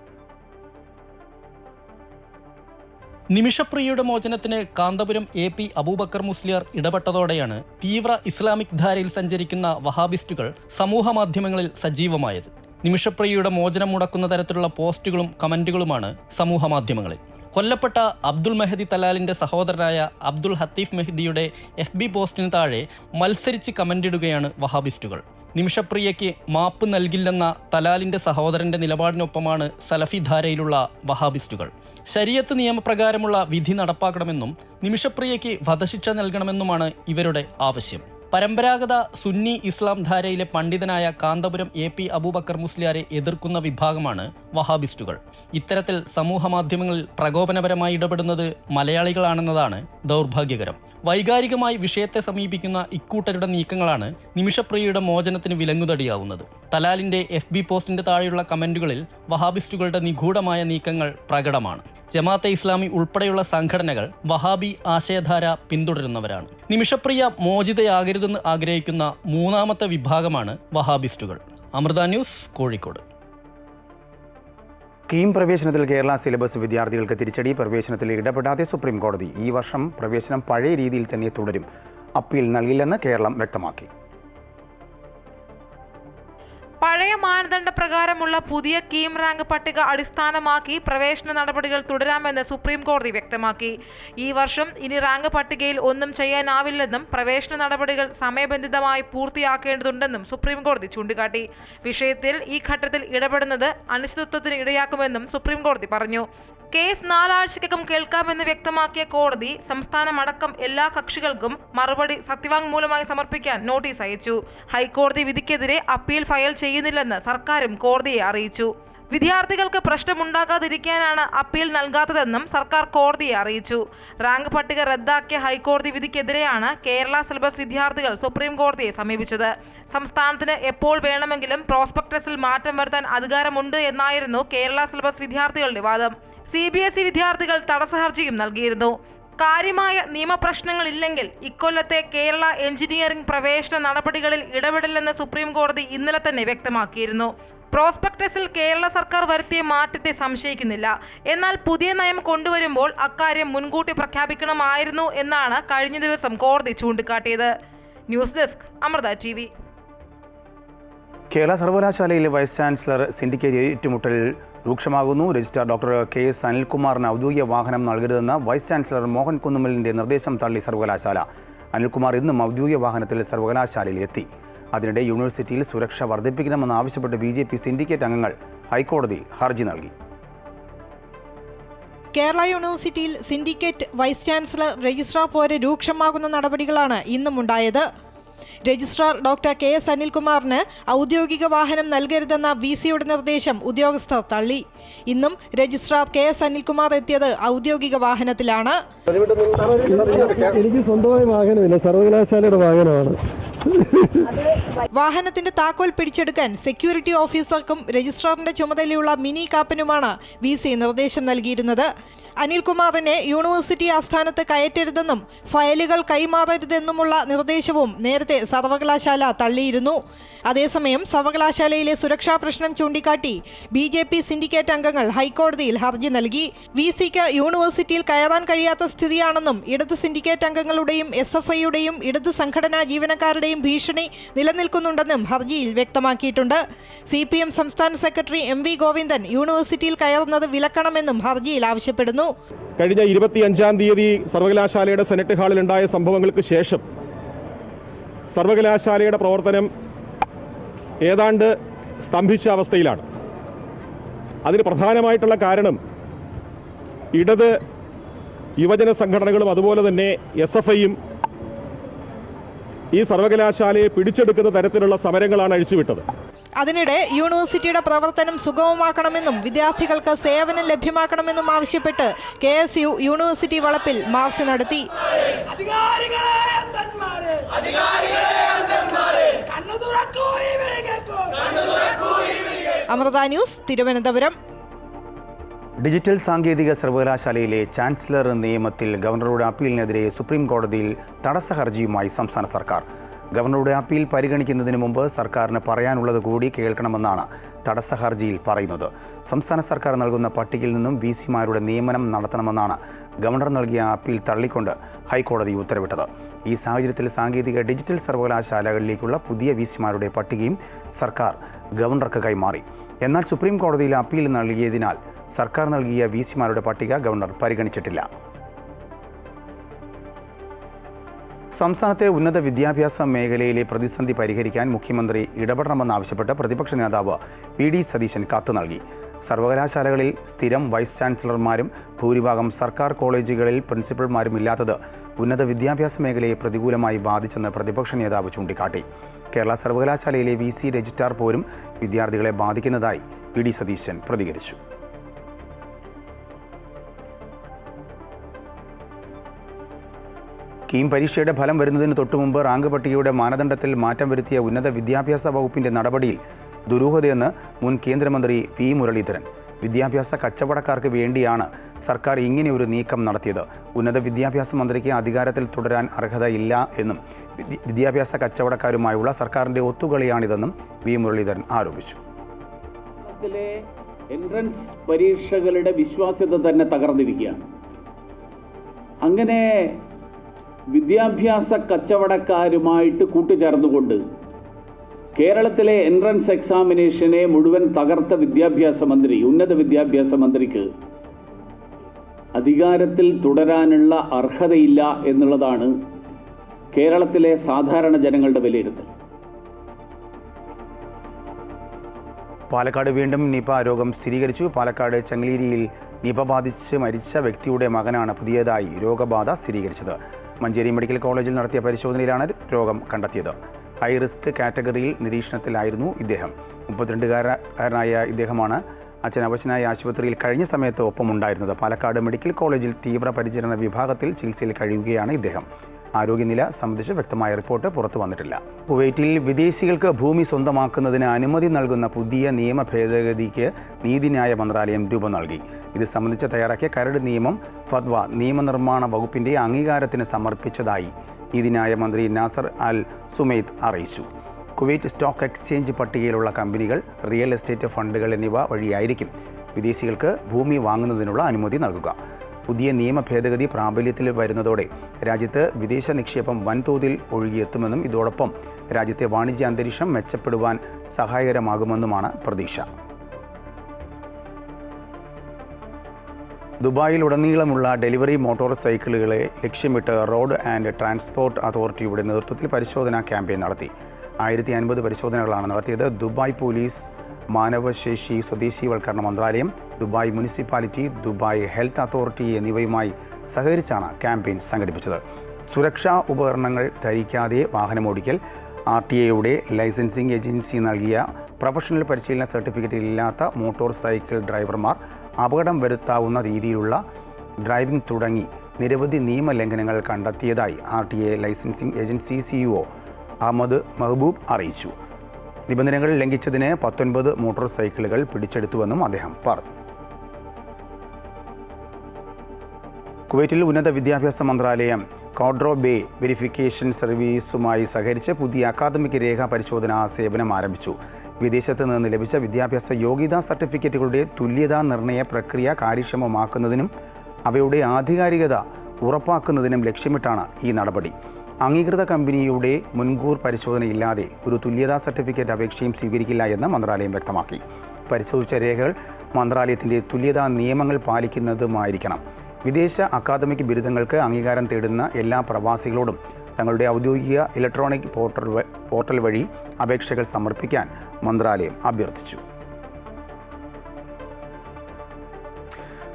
നിമിഷപ്രിയയുടെ മോചനത്തിന് കാന്തപുരം AP അബൂബക്കർ മുസ്ലിയാർ ഇടപെട്ടതോടെയാണ് തീവ്ര ഇസ്ലാമിക് ധാരയിൽ സഞ്ചരിക്കുന്ന വഹാബിസ്റ്റുകൾ സമൂഹ മാധ്യമങ്ങളിൽ സജീവമായത്. നിമിഷപ്രിയയുടെ മോചനം മുടക്കുന്ന തരത്തിലുള്ള പോസ്റ്റുകളും കമന്റുകളുമാണ് സമൂഹ മാധ്യമങ്ങളിൽ. കൊല്ലപ്പെട്ട അബ്ദുൾ മെഹദി തലാലിൻ്റെ സഹോദരനായ അബ്ദുൾ ഹത്തീഫ് മെഹദിയുടെ FB പോസ്റ്റിന് താഴെ മത്സരിച്ച് കമന്റിടുകയാണ് വഹാബിസ്റ്റുകൾ. നിമിഷപ്രിയയ്ക്ക് മാപ്പ് നൽകില്ലെന്ന തലാലിൻ്റെ സഹോദരൻ്റെ നിലപാടിനൊപ്പമാണ് സലഫി ധാരയിലുള്ള വഹാബിസ്റ്റുകൾ. ശരീഅത്ത് നിയമപ്രകാരമുള്ള വിധി നടപ്പാക്കണമെന്നും നിമിഷപ്രിയയ്ക്ക് വധശിക്ഷ നൽകണമെന്നുമാണ് ഇവരുടെ ആവശ്യം. പരമ്പരാഗത സുന്നി ഇസ്ലാം ധാരയിലെ പണ്ഡിതനായ കാന്തപുരം AP അബൂബക്കർ മുസ്ലിയാരെ എതിർക്കുന്ന വിഭാഗമാണ് വഹാബിസ്റ്റുകൾ. ഇത്തരത്തിൽ സമൂഹ മാധ്യമങ്ങളിൽ പ്രകോപനപരമായി ഇടപെടുന്നത് മലയാളികളാണെന്നതാണ് ദൗർഭാഗ്യകരം. വൈകാരികമായി വിഷയത്തെ സമീപിക്കുന്ന ഇക്കൂട്ടരുടെ നീക്കങ്ങളാണ് നിമിഷപ്രിയയുടെ മോചനത്തിന് വിലങ്ങുതടിയാവുന്നത്. തലാലിൻ്റെ FB പോസ്റ്റിൻ്റെ താഴെയുള്ള കമന്റുകളിൽ വഹാബിസ്റ്റുകളുടെ നിഗൂഢമായ നീക്കങ്ങൾ പ്രകടമാണ്. ജമാഅത്തെ ഇസ്ലാമി ഉൾപ്പെടെയുള്ള സംഘടനകൾ വഹാബി ആശയധാര പിന്തുടരുന്നവരാണ്. നിമിഷപ്രിയ മോചിതയാകരുതെന്ന് ആഗ്രഹിക്കുന്ന മൂന്നാമത്തെ വിഭാഗമാണ് വഹാബിസ്റ്റുകൾ. അമൃത ന്യൂസ്, കോഴിക്കോട്. കീം പ്രവേശനത്തിൽ കേരള സിലബസ് വിദ്യാർത്ഥികൾക്ക് തിരിച്ചടി. പ്രവേശനത്തിൽ ഇടപെടാതെ സുപ്രീം കോടതി. ഈ വർഷം പ്രവേശനം പഴയ രീതിയിൽ തന്നെ തുടരും. അപ്പീൽ നൽകില്ലെന്ന് കേരളം വ്യക്തമാക്കി. പഴയ മാനദണ്ഡ പ്രകാരമുള്ള പുതിയ കീം റാങ്ക് പട്ടിക അടിസ്ഥാനമാക്കി പ്രവേശന നടപടികൾ തുടരാമെന്ന് സുപ്രീം കോടതി വ്യക്തമാക്കി. ഈ വർഷം ഇനി റാങ്ക് പട്ടികയിൽ ഒന്നും ചെയ്യാനാവില്ലെന്നും പ്രവേശന നടപടികൾ സമയബന്ധിതമായി പൂർത്തിയാക്കേണ്ടതുണ്ടെന്നും സുപ്രീം കോടതി ചൂണ്ടിക്കാട്ടി. വിഷയത്തിൽ ഈ ഘട്ടത്തിൽ ഇടപെടുന്നത് അനിശ്ചിതത്വത്തിന് ഇടയാക്കുമെന്നും സുപ്രീം കോടതി പറഞ്ഞു. കേസ് 4 ആഴ്ചയ്ക്കകം കേൾക്കാമെന്ന് വ്യക്തമാക്കിയ കോടതി സംസ്ഥാനമടക്കം എല്ലാ കക്ഷികൾക്കും മറുപടി സത്യവാങ്മൂലമായി സമർപ്പിക്കാൻ നോട്ടീസ് അയച്ചു. ഹൈക്കോടതി വിധിക്കെതിരെ അപ്പീൽ ഫയൽ ചെയ്യുന്നില്ലെന്ന് സർക്കാരും കോടതിയെ അറിയിച്ചു. വിദ്യാർത്ഥികൾക്ക് പ്രശ്നമുണ്ടാകാതിരിക്കാനാണ് അപ്പീൽ നൽകാത്തതെന്നും സർക്കാർ കോടതിയെ അറിയിച്ചു. റാങ്ക് പട്ടിക റദ്ദാക്കിയ ഹൈക്കോടതി വിധിക്കെതിരെയാണ് കേരള സിലബസ് വിദ്യാർത്ഥികൾ സുപ്രീം കോടതിയെ സമീപിച്ചത്. സംസ്ഥാനത്തിന് എപ്പോൾ വേണമെങ്കിലും പ്രോസ്പെക്ടസിൽ മാറ്റം വരുത്താൻ അധികാരമുണ്ട് എന്നായിരുന്നു കേരള സിലബസ് വിദ്യാർത്ഥികളുടെ വാദം. CBSE വിദ്യാർത്ഥികൾ തടസ്സ ഹർജിയും നൽകിയിരുന്നു. കാര്യമായ നിയമപ്രശ്നങ്ങളില്ലെങ്കിൽ ഇക്കൊല്ലത്തെ കേരള എഞ്ചിനീയറിംഗ് പ്രവേശന നടപടികളിൽ ഇടപെടില്ലെന്ന് സുപ്രീം കോടതി ഇന്നലെ തന്നെ വ്യക്തമാക്കിയിരുന്നു. പ്രോസ്പെക്ടസിൽ കേരള സർക്കാർ വരുത്തിയ മാറ്റത്തെ സംശയിക്കുന്നില്ല. എന്നാൽ പുതിയ നയം കൊണ്ടുവരുമ്പോൾ അക്കാര്യം മുൻകൂട്ടി പ്രഖ്യാപിക്കണമായിരുന്നു എന്നാണ് കഴിഞ്ഞ ദിവസം കോടതി ചൂണ്ടിക്കാട്ടിയത്. News desk Amrita TV. Kerala സർവകലാശാലയിലെ വൈസ് ചാൻസലർ സിൻഡിക്കേറ്റ് ഏറ്റുമുട്ടൽ രൂക്ഷമാകുന്നു. രജിസ്ട്രാർ ഡോക്ടർ KS അനിൽകുമാറിന് ഔദ്യോഗിക വാഹനം നൽകരുതെന്ന വൈസ് ചാൻസലർ മോഹൻ കുന്നുമ്മലിൻ്റെ നിർദ്ദേശം തള്ളി സർവകലാശാല. അനിൽകുമാർ ഇന്നും ഔദ്യോഗിക വാഹനത്തിൽ സർവകലാശാലയിൽ എത്തി. അതിനിടെ യൂണിവേഴ്സിറ്റിയിൽ സുരക്ഷ വർദ്ധിപ്പിക്കണമെന്നാവശ്യപ്പെട്ട് BJP സിൻഡിക്കേറ്റ് അംഗങ്ങൾ ഹൈക്കോടതിയിൽ ഹർജി നൽകി. കേരള യൂണിവേഴ്സിറ്റിയിൽ സിൻഡിക്കേറ്റ് വൈസ് ചാൻസലർ രജിസ്ട്രാർ പോരെ രൂക്ഷമാകുന്ന നടപടികളാണ് ഇന്നും ഉണ്ടായത്. രജിസ്ട്രാർ ഡോക്ടർ KS അനിൽകുമാറിന് ഔദ്യോഗിക വാഹനം നൽകരുതെന്ന VCയുടെ നിർദ്ദേശം ഉദ്യോഗസ്ഥർ തള്ളി. ഇന്നും രജിസ്ട്രാർ KS അനിൽകുമാർ എത്തിയത് ഔദ്യോഗിക വാഹനത്തിലാണ്. എനിക്ക് സ്വന്തമായി വാഹനമില്ല, സർവകലാശാലയുടെ വാഹനമാണ്. വാഹനത്തിന്റെ താക്കോൽ പിടിച്ചെടുക്കാൻ സെക്യൂരിറ്റി ഓഫീസർക്കും രജിസ്ട്രാറിന്റെ ചുമതലയുള്ള മിനി കാപ്പനുമാണ് VC നിർദ്ദേശം നൽകിയിരുന്നത്. അനിൽകുമാറിനെ യൂണിവേഴ്സിറ്റി ആസ്ഥാനത്ത് കയറ്റരുതെന്നും ഫയലുകൾ കൈമാറരുതെന്നുമുള്ള നിർദ്ദേശവും നേരത്തെ സർവകലാശാല തള്ളിയിരുന്നു. അതേസമയം സർവകലാശാലയിലെ സുരക്ഷാ പ്രശ്നം ചൂണ്ടിക്കാട്ടി BJP സിൻഡിക്കേറ്റ് അംഗങ്ങൾ ഹൈക്കോടതിയിൽ ഹർജി നൽകി. VCക്ക് യൂണിവേഴ്സിറ്റിയിൽ കയറാൻ കഴിയാത്ത സ്ഥിതിയാണെന്നും ഇടത് സിൻഡിക്കേറ്റ് അംഗങ്ങളുടെയും SFIയുടെയും ഇടത് സംഘടനാ ജീവനക്കാരുടെയും ഭീഷണി നിലനിൽക്കുന്നുണ്ടെന്നും ഹർജിയിൽ വ്യക്തമാക്കിയിട്ടുണ്ട്. CPM സംസ്ഥാന സെക്രട്ടറി MV ഗോവിന്ദൻ യൂണിവേഴ്സിറ്റിയിൽ കയറുന്നത് വിലക്കണമെന്നും ഹർജിയിൽ ആവശ്യപ്പെടുന്നു. കഴിഞ്ഞ 25-ാം തീയതി സർവകലാശാലയുടെ സെനറ്റ് ഹാളിലുണ്ടായ സംഭവങ്ങൾക്ക് ശേഷം സർവകലാശാലയുടെ പ്രവർത്തനം ഏതാണ്ട് സ്തംഭിച്ച അവസ്ഥയിലാണ്. അതിന് പ്രധാനമായിട്ടുള്ള കാരണം ഇടത് യുവജന സംഘടനകളും അതുപോലെ തന്നെ SFIയും ഈ സർവകലാശാലയെ പിടിച്ചെടുക്കുന്ന തരത്തിലുള്ള സമരങ്ങളാണ് അഴിച്ചുവിട്ടത്. അതിനിടെ യൂണിവേഴ്സിറ്റിയുടെ പ്രവർത്തനം സുഗമമാക്കണമെന്നും വിദ്യാർത്ഥികൾക്ക് സേവനം ലഭ്യമാക്കണമെന്നും ആവശ്യപ്പെട്ട് KSU യൂണിവേഴ്സിറ്റി വളപ്പിൽ മാർച്ച് നടത്തി. അമൃത ന്യൂസ്, തിരുവനന്തപുരം. ഡിജിറ്റൽ സാങ്കേതിക സർവകലാശാലയിലെ ചാൻസലർ നിയമത്തിൽ ഗവർണറുടെ അപ്പീലിനെതിരെ സുപ്രീം കോടതിയിൽ തടസ്സ ഹർജിയുമായി സംസ്ഥാന സർക്കാർ. ഗവർണറുടെ അപ്പീൽ പരിഗണിക്കുന്നതിന് മുമ്പ് സർക്കാരിന് പറയാനുള്ളത് കൂടി കേൾക്കണമെന്നാണ് തടസ്സ ഹർജിയിൽ പറയുന്നത്. സംസ്ഥാന സർക്കാർ നൽകുന്ന പട്ടികയിൽ നിന്നും VCമാരുടെ നിയമനം നടത്തണമെന്നാണ് ഗവർണർ നൽകിയ അപ്പീൽ തള്ളിക്കൊണ്ട് ഹൈക്കോടതി ഉത്തരവിട്ടത്. ഈ സാഹചര്യത്തിൽ സാങ്കേതിക ഡിജിറ്റൽ സർവകലാശാലകളിലേക്കുള്ള പുതിയ VCമാരുടെ പട്ടികയും സർക്കാർ ഗവർണർക്ക് കൈമാറി. എന്നാൽ സുപ്രീം കോടതിയിൽ അപ്പീൽ നൽകിയതിനാൽ സർക്കാർ നൽകിയ VCമാരുടെ പട്ടിക ഗവർണർ പരിഗണിച്ചിട്ടില്ല. സംസ്ഥാനത്തെ ഉന്നത വിദ്യാഭ്യാസ മേഖലയിലെ പ്രതിസന്ധി പരിഹരിക്കാൻ മുഖ്യമന്ത്രി ഇടപെടണമെന്നാവശ്യപ്പെട്ട് പ്രതിപക്ഷ നേതാവ് PD സതീശൻ കത്ത് നൽകി. സർവകലാശാലകളിൽ സ്ഥിരം വൈസ് ചാൻസലർമാരും ഭൂരിഭാഗം സർക്കാർ കോളേജുകളിൽ പ്രിൻസിപ്പൽമാരും ഇല്ലാത്തത് ഉന്നത വിദ്യാഭ്യാസ മേഖലയെ പ്രതികൂലമായി ബാധിച്ചെന്ന് പ്രതിപക്ഷ നേതാവ് ചൂണ്ടിക്കാട്ടി. കേരള സർവകലാശാലയിലെ VC രജിസ്ട്രാർ പോലും വിദ്യാർത്ഥികളെ ബാധിക്കുന്നതായി PD സതീശൻ പ്രതികരിച്ചു. കീം പരീക്ഷയുടെ ഫലം വരുന്നതിന് തൊട്ടുമുമ്പ് റാങ്ക് പട്ടികയുടെ മാനദണ്ഡത്തിൽ മാറ്റം വരുത്തിയ ഉന്നത വിദ്യാഭ്യാസ വകുപ്പിന്റെ നടപടിയിൽ ദുരൂഹതയെന്ന് മുൻ കേന്ദ്രമന്ത്രി V മുരളീധരൻ. വിദ്യാഭ്യാസ കച്ചവടക്കാർക്ക് വേണ്ടിയാണ് സർക്കാർ ഇങ്ങനെയൊരു നീക്കം നടത്തിയത്. ഉന്നത വിദ്യാഭ്യാസ മന്ത്രിക്ക് അധികാരത്തിൽ തുടരാൻ അർഹതയില്ല എന്നും വിദ്യാഭ്യാസ കച്ചവടക്കാരുമായുള്ള സർക്കാരിന്റെ ഒത്തുകളിയാണിതെന്നും V മുരളീധരൻ ആരോപിച്ചു. എൻട്രൻസ് പരീക്ഷകളുടെ വിശ്വാസ്യത തന്നെ തകർന്നിരിക്കുകയാണ്. അങ്ങനെ വിദ്യാഭ്യാസ കച്ചവടക്കാരുമായിട്ട് കൂട്ടുചേർന്നുകൊണ്ട് കേരളത്തിലെ എൻട്രൻസ് എക്സാമിനേഷനെ മുഴുവൻ തകർത്ത ഉന്നത വിദ്യാഭ്യാസ മന്ത്രിക്ക് അധികാരത്തിൽ തുടരാനുള്ള അർഹതയില്ല എന്നുള്ളതാണ് കേരളത്തിലെ സാധാരണ ജനങ്ങളുടെ വിലയിരുത്തൽ. പാലക്കാട് വീണ്ടും നിപ രോഗം സ്ഥിരീകരിച്ചു. പാലക്കാട് ചങ്ങലേരിയിൽ നിപ ബാധിച്ച് മരിച്ച വ്യക്തിയുടെ മകനാണ് പുതിയതായി രോഗബാധ സ്ഥിരീകരിച്ചത്. മഞ്ചേരി മെഡിക്കൽ കോളേജിൽ നടത്തിയ പരിശോധനയിലാണ് രോഗം കണ്ടെത്തിയത്. ഹൈ റിസ്ക് കാറ്റഗറിയിൽ നിരീക്ഷണത്തിലായിരുന്നു ഇദ്ദേഹം. 32-കാരനായ ഇദ്ദേഹമാണ് അച്ഛൻ അവശനായ ആശുപത്രിയിൽ കഴിഞ്ഞ സമയത്ത് ഒപ്പമുണ്ടായിരുന്നത്. പാലക്കാട് മെഡിക്കൽ കോളേജിൽ തീവ്രപരിചരണ വിഭാഗത്തിൽ ചികിത്സയിൽ കഴിയുകയാണ് ഇദ്ദേഹം. ആരോഗ്യനില സംബന്ധിച്ച് വ്യക്തമായ റിപ്പോർട്ട് പുറത്തു വന്നിട്ടില്ല. കുവൈറ്റിൽ വിദേശികൾക്ക് ഭൂമി സ്വന്തമാക്കുന്നതിന് അനുമതി നൽകുന്ന പുതിയ നിയമ ഭേദഗതിക്ക് നീതിന്യായ മന്ത്രാലയം രൂപം നൽകി. ഇത് സംബന്ധിച്ച് തയ്യാറാക്കിയ കരട് നിയമം ഫത്വ നിയമനിർമ്മാണ വകുപ്പിന്റെ അംഗീകാരത്തിന് സമർപ്പിച്ചതായി നീതിന്യായ മന്ത്രി നാസർ അൽ സുമൈദ് അറിയിച്ചു. കുവൈറ്റ് സ്റ്റോക്ക് എക്സ്ചേഞ്ച് പട്ടികയിലുള്ള കമ്പനികൾ, റിയൽ എസ്റ്റേറ്റ് ഫണ്ടുകൾ എന്നിവ വഴിയായിരിക്കും വിദേശികൾക്ക് ഭൂമി വാങ്ങുന്നതിനുള്ള അനുമതി നൽകുക. പുതിയ നിയമ ഭേദഗതി പ്രാബല്യത്തിൽ വരുന്നതോടെ രാജ്യത്ത് വിദേശ നിക്ഷേപം വൻതോതിൽ ഒഴുകിയെത്തുമെന്നും ഇതോടൊപ്പം രാജ്യത്തെ വാണിജ്യ അന്തരീക്ഷം മെച്ചപ്പെടുവാൻ സഹായകരമാകുമെന്നുമാണ് പ്രതീക്ഷ. ദുബായിലുടനീളമുള്ള ഡെലിവറി മോട്ടോർ സൈക്കിളുകളെ ലക്ഷ്യമിട്ട് റോഡ് ആൻഡ് ട്രാൻസ്പോർട്ട് അതോറിറ്റിയുടെ നേതൃത്വത്തിൽ പരിശോധനാ ക്യാമ്പയിൻ നടത്തി. 1050 പരിശോധനകളാണ് നടത്തിയത്. ദുബായ് പോലീസ്, മാനവശേഷി സ്വദേശീവൽക്കരണ മന്ത്രാലയം, Dubai municipality, Dubai health authority എന്നിവയുമായി സഹകരിച്ചാണ് ക്യാമ്പയിൻ സംഘടിപ്പിച്ചത്. സുരക്ഷാ ഉപകരണങ്ങൾ ധരിക്കാതെ വാഹനമോടിക്കൽ, RTA ലൈസൻസിംഗ് ഏജൻസി നൽകിയ പ്രൊഫഷണൽ പരിശീലന സർട്ടിഫിക്കറ്റ് ഇല്ലാത്ത മോട്ടോർ സൈക്കിൾ ഡ്രൈവർമാർ, അപകടം വരുത്താവുന്ന രീതിയിലുള്ള ഡ്രൈവിംഗ് തുടങ്ങി നിരവധി നിയമലംഘനങ്ങൾ കണ്ടെത്തിയതായി RTA licensing agency CEO Ahmed Mehboob അറിയിച്ചു. നിബന്ധനകൾ ലംഘിച്ചതിന് 19 മോട്ടോർ സൈക്കിളുകൾ പിടിച്ചെടുത്തുവെന്നും അദ്ദേഹം പറഞ്ഞു. കുവൈറ്റിൽ ഉന്നത വിദ്യാഭ്യാസ മന്ത്രാലയം കോഡ്രോ ബേ വെരിഫിക്കേഷൻ സർവീസുമായി സഹകരിച്ച് പുതിയ അക്കാദമിക് രേഖാ പരിശോധനാ സേവനം ആരംഭിച്ചു. വിദേശത്ത് നിന്ന് ലഭിച്ച വിദ്യാഭ്യാസ യോഗ്യതാ സർട്ടിഫിക്കറ്റുകളുടെ തുല്യതാ നിർണയ പ്രക്രിയ കാര്യക്ഷമമാക്കുന്നതിനും അവയുടെ ആധികാരികത ഉറപ്പാക്കുന്നതിനും ലക്ഷ്യമിട്ടാണ് ഈ നടപടി. അംഗീകൃത കമ്പനിയുടെ മുൻകൂർ പരിശോധനയില്ലാതെ ഒരു തുല്യതാ സർട്ടിഫിക്കറ്റ് അപേക്ഷയും സ്വീകരിക്കില്ല എന്ന് മന്ത്രാലയം വ്യക്തമാക്കി. പരിശോധിച്ച രേഖകൾ മന്ത്രാലയത്തിൻ്റെ തുല്യതാ നിയമങ്ങൾ പാലിക്കുന്നതുമായിരിക്കണം. വിദേശ അക്കാദമിക് ബിരുദങ്ങൾക്ക് അംഗീകാരം തേടുന്ന എല്ലാ പ്രവാസികളോടും തങ്ങളുടെ ഔദ്യോഗിക ഇലക്ട്രോണിക് പോർട്ടൽ വഴി അപേക്ഷകൾ സമർപ്പിക്കാൻ മന്ത്രാലയം അഭ്യർത്ഥിച്ചു.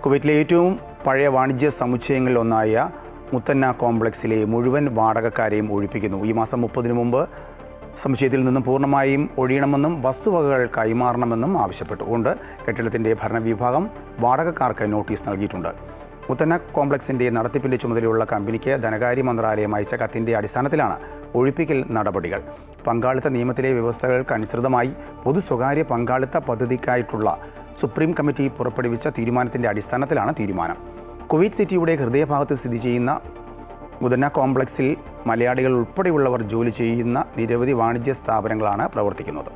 കുവൈറ്റിലെ ഏറ്റവും പഴയ വാണിജ്യ സമുച്ചയങ്ങളിലൊന്നായ മുത്തന്ന കോംപ്ലക്സിലെ മുഴുവൻ വാടകക്കാരെയും ഒഴിപ്പിക്കുന്നു. ഈ മാസം 30-ന് മുമ്പ് സമുച്ചയത്തിൽ നിന്നും പൂർണ്ണമായും ഒഴിയണമെന്നും വസ്തുവകകൾ കൈമാറണമെന്നും ആവശ്യപ്പെട്ടുകൊണ്ട് കെട്ടിടത്തിൻ്റെ ഭരണവിഭാഗം വാടകക്കാർക്ക് നോട്ടീസ് നൽകിയിട്ടുണ്ട്. മുത്തന്ന കോംപ്ലക്സിൻ്റെ നടത്തിപ്പിൻ്റെ ചുമതലയുള്ള കമ്പനിക്ക് ധനകാര്യ മന്ത്രാലയം അയച്ച കത്തിൻ്റെ അടിസ്ഥാനത്തിലാണ് ഒഴിപ്പിക്കൽ നടപടികൾ. പങ്കാളിത്ത നിയമത്തിലെ വ്യവസ്ഥകൾക്കനുസൃതമായി പൊതു സ്വകാര്യ പങ്കാളിത്ത പദ്ധതിക്കായിട്ടുള്ള സുപ്രീം കമ്മിറ്റി പുറപ്പെടുവിച്ച തീരുമാനത്തിൻ്റെ അടിസ്ഥാനത്തിലാണ് തീരുമാനം. കുവൈറ്റ് സിറ്റിയുടെ ഹൃദയഭാഗത്ത് സ്ഥിതി ചെയ്യുന്ന മുതന്ന കോംപ്ലക്സിൽ മലയാളികൾ ഉൾപ്പെടെയുള്ളവർ ജോലി ചെയ്യുന്ന നിരവധി വാണിജ്യ സ്ഥാപനങ്ങളാണ് പ്രവർത്തിക്കുന്നത്.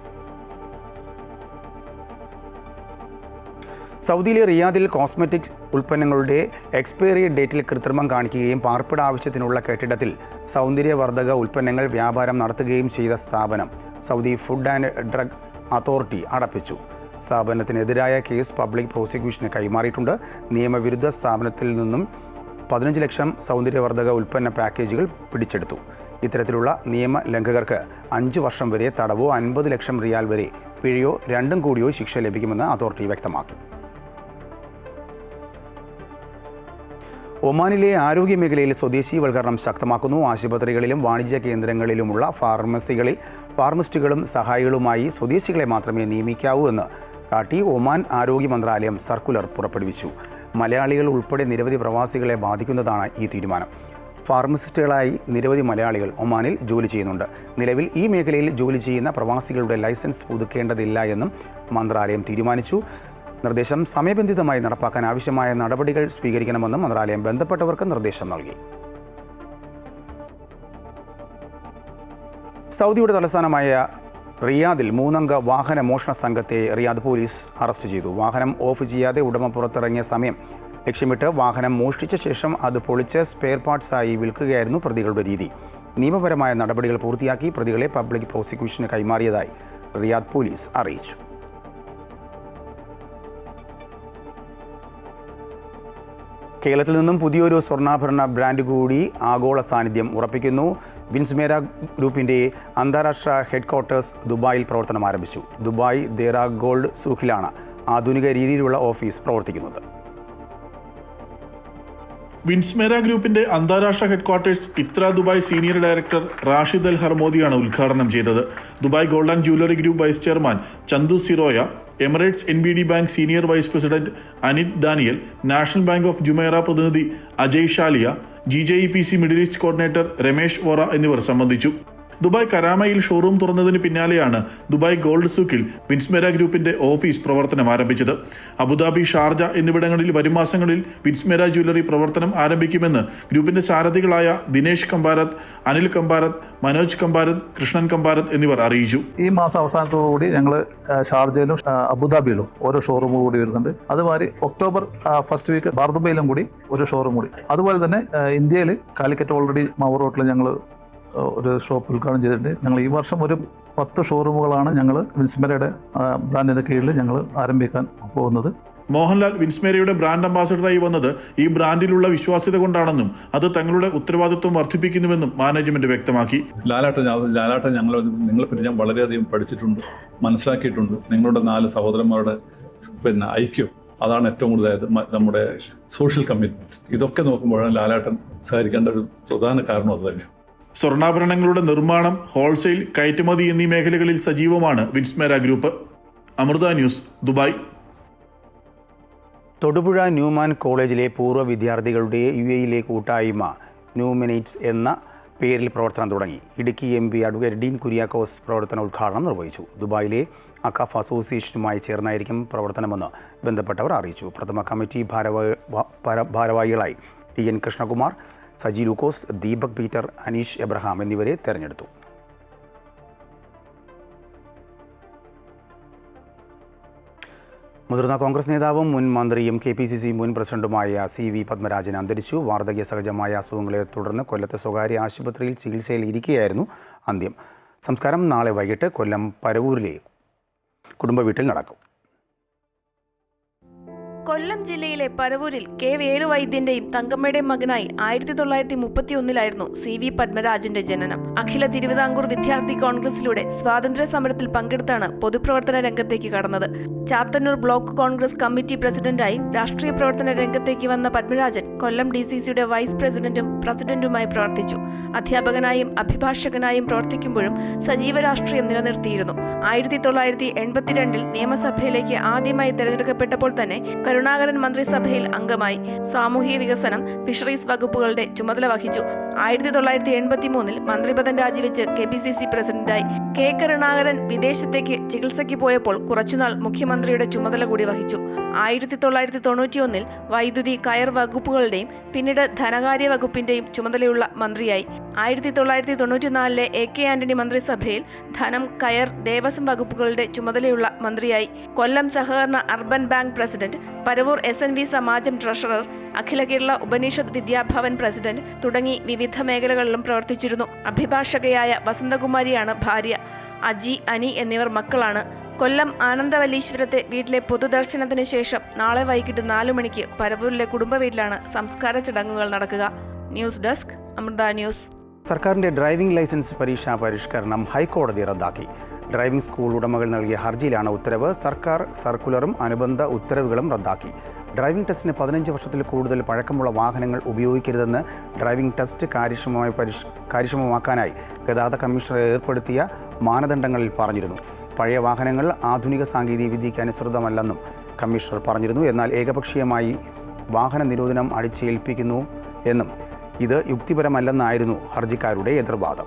സൗദിയിലെ റിയാദിൽ കോസ്മെറ്റിക്സ് ഉൽപ്പന്നങ്ങളുടെ എക്സ്പയറി ഡേറ്റിൽ കൃത്രിമം കാണിക്കുകയും പാർപ്പിട ആവശ്യത്തിനുള്ള കെട്ടിടത്തിൽ സൗന്ദര്യവർദ്ധക ഉൽപ്പന്നങ്ങൾ വ്യാപാരം നടത്തുകയും ചെയ്ത സ്ഥാപനം Saudi food and drug authority അടപ്പിച്ചു. സ്ഥാപനത്തിനെതിരായ കേസ് പബ്ലിക് പ്രോസിക്യൂഷന് കൈമാറിയിട്ടുണ്ട്. നിയമവിരുദ്ധ സ്ഥാപനത്തിൽ നിന്നും 15 ലക്ഷം സൗന്ദര്യവർദ്ധക ഉൽപ്പന്ന പാക്കേജുകൾ പിടിച്ചെടുത്തു. ഇത്തരത്തിലുള്ള നിയമലംഘകർക്ക് 5 വർഷം വരെ തടവോ 50 ലക്ഷം റിയാൽ വരെ പിഴയോ രണ്ടും കൂടിയോ ശിക്ഷ ലഭിക്കുമെന്ന് അതോറിറ്റി വ്യക്തമാക്കി. ഒമാനിലെ ആരോഗ്യമേഖലയിൽ സ്വദേശീവൽക്കരണം ശക്തമാക്കുന്നു. ആശുപത്രികളിലും വാണിജ്യ കേന്ദ്രങ്ങളിലുമുള്ള ഫാർമസികളിൽ ഫാർമസിസ്റ്റുകളും സഹായികളുമായി സ്വദേശികളെ മാത്രമേ നിയമിക്കാവൂ എന്ന് കാട്ടി ഒമാൻ ആരോഗ്യ മന്ത്രാലയം സർക്കുലർ പുറപ്പെടുവിച്ചു. മലയാളികൾ ഉൾപ്പെടെ നിരവധി പ്രവാസികളെ ബാധിക്കുന്നതാണ് ഈ തീരുമാനം. ഫാർമസിസ്റ്റുകളായി നിരവധി മലയാളികൾ ഒമാനിൽ ജോലി ചെയ്യുന്നുണ്ട്. നിലവിൽ ഈ മേഖലയിൽ ജോലി ചെയ്യുന്ന പ്രവാസികളുടെ ലൈസൻസ് പുതുക്കേണ്ടതില്ല എന്നും മന്ത്രാലയം തീരുമാനിച്ചു. നിർദ്ദേശം സമയബന്ധിതമായി നടപ്പാക്കാൻ ആവശ്യമായ നടപടികൾ സ്വീകരിക്കണമെന്നും മന്ത്രാലയം ബന്ധപ്പെട്ടവർക്ക് നിർദ്ദേശം നൽകി. സൗദിയുടെ തലസ്ഥാനമായ റിയാദിൽ 3-അംഗ വാഹന മോഷണ സംഘത്തെ റിയാദ് പോലീസ് അറസ്റ്റ് ചെയ്തു. വാഹനം ഓഫ് ചെയ്യാതെ ഉടമ പുറത്തിറങ്ങിയ സമയം ലക്ഷ്യമിട്ട് വാഹനം മോഷ്ടിച്ച ശേഷം അത് പൊളിച്ച് സ്പെയർ പാർട്സായി വിൽക്കുകയായിരുന്നു പ്രതികളുടെ രീതി. നിയമപരമായ നടപടികൾ പൂർത്തിയാക്കി പ്രതികളെ പബ്ലിക് പ്രോസിക്യൂഷന് കൈമാറിയതായി റിയാദ് പോലീസ് അറിയിച്ചു. കേരളത്തിൽ നിന്നും പുതിയൊരു സ്വർണ്ണാഭരണ ബ്രാൻഡ് കൂടി ആഗോള സാന്നിധ്യം ഉറപ്പിക്കുന്നു. വിൻസ്മേര ഗ്രൂപ്പിൻ്റെ അന്താരാഷ്ട്ര ഹെഡ്ക്വാർട്ടേഴ്സ് ദുബായിൽ പ്രവർത്തനം ആരംഭിച്ചു. ദുബായ് ദേറ ഗോൾഡ് സൂഖിലാണ് ആധുനിക രീതിയിലുള്ള ഓഫീസ് പ്രവർത്തിക്കുന്നത്. വിൻസ്മേര ഗ്രൂപ്പിന്റെ അന്താരാഷ്ട്ര ഹെഡ്ക്വാർട്ടേഴ്സ് ഇത്ര Dubai senior director Rashid Al ഹർമോദിയാണ് ഉദ്ഘാടനം ചെയ്തത്. Dubai gold and jewellery group vice chairman Chandu Siroya, Emirates NBD bank senior vice president Anit Daniel, national bank of Jumeirah പ്രതിനിധി Ajay Shaliya, GJEPC middle east coordinator Ramesh Vora എന്നിവർ സംബന്ധിച്ചു. ദുബായ് കരാമയിൽ ഷോറൂം തുറന്നതിന് പിന്നാലെയാണ് ദുബായ് ഗോൾഡ് സൂക്കിൽ വിൻസ്മേര ഗ്രൂപ്പിന്റെ office പ്രവർത്തനം ആരംഭിച്ചത്. അബുദാബി, ഷാർജ എന്നിവിടങ്ങളിൽ വരും മാസങ്ങളിൽ വിൻസ്മേര ജ്വല്ലറി പ്രവർത്തനം ആരംഭിക്കുമെന്ന് ഗ്രൂപ്പിന്റെ സാരഥികളായ ദിനേശ് കമ്പാരത്ത്, അനിൽ കമ്പാരത്ത്, മനോജ് കമ്പാരത്ത്, കൃഷ്ണൻ കമ്പാരത്ത് എന്നിവർ അറിയിച്ചു. ഈ മാസം അവസാനത്തോടുകൂടി ഞങ്ങൾ ഷാർജയിലും അബുദാബിയിലും ഓരോ ഷോറൂം കൂടി വരുന്നുണ്ട്. അതുമാതിരി ഒക്ടോബർ ഫസ്റ്റ് വീക്ക് ബാർദുബയിലും കൂടി ഒരു ഷോറൂം കൂടി. അതുപോലെ തന്നെ ഇന്ത്യയിൽ കാലിക്കറ്റ് ഓൾറെഡി മവർ റോട്ടിൽ ഞങ്ങൾ ഒരു ഷോപ്പ് ഉദ്ഘാടനം ചെയ്തിട്ടുണ്ട്. ഞങ്ങൾ ഈ വർഷം ഒരു 10 ഷോറൂമുകളാണ് ഞങ്ങൾ വിൻസ്മേരയുടെ ബ്രാൻഡിൻ്റെ കീഴിൽ ഞങ്ങൾ ആരംഭിക്കാൻ പോകുന്നത്. മോഹൻലാൽ വിൻസ്മേരയുടെ ബ്രാൻഡ് അംബാസഡറായി വന്നത് ഈ ബ്രാൻഡിലുള്ള വിശ്വാസ്യത കൊണ്ടാണെന്നും അത് തങ്ങളുടെ ഉത്തരവാദിത്വം വർദ്ധിപ്പിക്കുന്നുവെന്നും മാനേജ്മെന്റ് വ്യക്തമാക്കി. ലാലാട്ടൻ നിങ്ങളെപ്പറ്റി ഞാൻ വളരെയധികം പഠിച്ചിട്ടുണ്ട്, മനസ്സിലാക്കിയിട്ടുണ്ട്. നിങ്ങളുടെ 4 സഹോദരന്മാരുടെ ഐക്യം, അതാണ് ഏറ്റവും കൂടുതലായത് നമ്മുടെ സോഷ്യൽ കമ്മിറ്റ്മെന്റ്. ഇതൊക്കെ നോക്കുമ്പോഴാണ് ലാലാട്ടൻ സഹകരിക്കേണ്ട ഒരു പ്രധാന കാരണം അത് തന്നെ. സ്വർണ്ണാഭരണങ്ങളുടെ നിർമ്മാണം, ഹോൾസെയിൽ, കയറ്റുമതി എന്നീ മേഖലകളിൽ സജീവമാണ് Winsmera group. Amrita news, Dubai. Thodupuzha Newman കോളേജിലെ പൂർവ്വ വിദ്യാർത്ഥികളുടെ UAE കൂട്ടായ്മ ന്യൂമിനേറ്റ്സ് എന്ന പേരിൽ പ്രവർത്തനം തുടങ്ങി. ഇടുക്കി MP അഡ്വക്കേറ്റ് ഡീൻ കുര്യാക്കോസ് പ്രവർത്തന ഉദ്ഘാടനം നിർവഹിച്ചു. ദുബായിലെ അഖഫ് അസോസിയേഷനുമായി ചേർന്നായിരിക്കും പ്രവർത്തനമെന്ന് ബന്ധപ്പെട്ടവർ അറിയിച്ചു. പ്രഥമ കമ്മിറ്റി ഭാരവാഹികളായി TN കൃഷ്ണകുമാർ, സജി ലൂക്കോസ്, ദീപക് പീറ്റർ, അനീഷ് എബ്രഹാം എന്നിവരെ തെരഞ്ഞെടുത്തു. മുതിർന്ന കോൺഗ്രസ് നേതാവും മുൻ മന്ത്രിയും KPCC മുൻ പ്രസിഡന്റുമായ CV പത്മരാജൻ അന്തരിച്ചു. വാർദ്ധക്യ സഹജമായ അസുഖങ്ങളെ തുടർന്ന് കൊല്ലത്തെ സ്വകാര്യ ആശുപത്രിയിൽ ചികിത്സയിൽ ഇരിക്കെയായിരുന്നു അന്ത്യം. സംസ്കാരം നാളെ വൈകിട്ട് കൊല്ലം പരവൂരിലെ കുടുംബ വീട്ടിൽ നടക്കും. കൊല്ലം ജില്ലയിലെ പരവൂരിൽ K. വേണുവൈദ്യന്റെയും തങ്കമ്മയുടെയും മകനായി 1931 CV പത്മരാജന്റെ ജനനം. അഖില തിരുവിതാംകൂർ വിദ്യാർത്ഥി കോൺഗ്രസിലൂടെ സ്വാതന്ത്ര്യ സമരത്തിൽ പങ്കെടുത്താണ് പൊതുപ്രവർത്തന രംഗത്തേക്ക് കടന്നത്. ചാത്തന്നൂർ ബ്ലോക്ക് കോൺഗ്രസ് കമ്മിറ്റി പ്രസിഡന്റായി രാഷ്ട്രീയ പ്രവർത്തന രംഗത്തേക്ക് വന്ന പത്മരാജൻ കൊല്ലം DCCയുടെ വൈസ് പ്രസിഡന്റും പ്രസിഡന്റുമായി പ്രവർത്തിച്ചു. അധ്യാപകനായും അഭിഭാഷകനായും പ്രവർത്തിക്കുമ്പോഴും സജീവ രാഷ്ട്രീയം നിലനിർത്തിയിരുന്നു. 1982 നിയമസഭയിലേക്ക് ആദ്യമായി തെരഞ്ഞെടുക്കപ്പെട്ടപ്പോൾ തന്നെ കരുണാകരൻ മന്ത്രിസഭയിൽ അംഗമായി. സാമൂഹ്യ വികസനം, ഫിഷറീസ് വകുപ്പുകളുടെ ചുമതല വഹിച്ചു. 1983 മന്ത്രിപദം രാജിവെച്ച് KPCC പ്രസിഡന്റായി. K. കരുണാകരൻ വിദേശത്തേക്ക് ചികിത്സയ്ക്ക് പോയപ്പോൾ കുറച്ചുനാൾ മുഖ്യമന്ത്രിയുടെ ചുമതല കൂടി വഹിച്ചു. 1991 വൈദ്യുതി, കയർ വകുപ്പുകളുടെയും പിന്നീട് ധനകാര്യ വകുപ്പിന്റെയും ചുമതലയുള്ള മന്ത്രിയായി. 1994 AK ആന്റണി മന്ത്രിസഭയിൽ ധനം, കയർ, ദേവസ്വം വകുപ്പുകളുടെ ചുമതലയുള്ള മന്ത്രിയായി. കൊല്ലം സഹകരണ urban bank president, Paravur SNV സമാജം ട്രഷറർ, അഖില കേരള ഉപനിഷത്ത് വിദ്യാഭവൻ പ്രസിഡന്റ് തുടങ്ങി വിവിധ മേഖലകളിലും പ്രവർത്തിച്ചിരുന്നു. അഭിഭാഷകയായ വസന്തകുമാരിയാണ് ഭാര്യ. അജി, അനി എന്നിവർ മക്കളാണ്. കൊല്ലം ആനന്ദവല്ലീശ്വരത്തെ വീട്ടിലെ പൊതുദർശനത്തിന് ശേഷം നാളെ വൈകിട്ട് 4 മണിക്ക് പരവൂരിലെ കുടുംബ വീട്ടിലാണ് സംസ്കാര ചടങ്ങുകൾ നടക്കുക. News desk, Amrita news. സർക്കാരിൻ്റെ ഡ്രൈവിംഗ് ലൈസൻസ് പരീക്ഷാ പരിഷ്കരണം ഹൈക്കോടതി റദ്ദാക്കി. ഡ്രൈവിംഗ് സ്കൂൾ ഉടമകൾ നൽകിയ ഹർജിയിലാണ് ഉത്തരവ്. സർക്കാർ സർക്കുലറും അനുബന്ധ ഉത്തരവുകളും റദ്ദാക്കി. ഡ്രൈവിംഗ് ടെസ്റ്റിന് 15 വർഷത്തിൽ കൂടുതൽ പഴക്കമുള്ള വാഹനങ്ങൾ ഉപയോഗിക്കരുതെന്ന് ഡ്രൈവിംഗ് ടെസ്റ്റ് കാര്യക്ഷമമാക്കാനായി ഗതാഗത കമ്മീഷണർ ഏർപ്പെടുത്തിയ മാനദണ്ഡങ്ങളിൽ പറഞ്ഞിരുന്നു. പഴയ വാഹനങ്ങൾ ആധുനിക സാങ്കേതിക വിദ്യയ്ക്ക് അനുസൃതമല്ലെന്നും കമ്മീഷണർ പറഞ്ഞിരുന്നു. എന്നാൽ ഏകപക്ഷീയമായി വാഹന നിരോധനം അടിച്ചേൽപ്പിക്കുന്നു എന്നും ഇത് യുക്തിപരമല്ലെന്നായിരുന്നു ഹർജിക്കാരുടെ എതിർവാദം.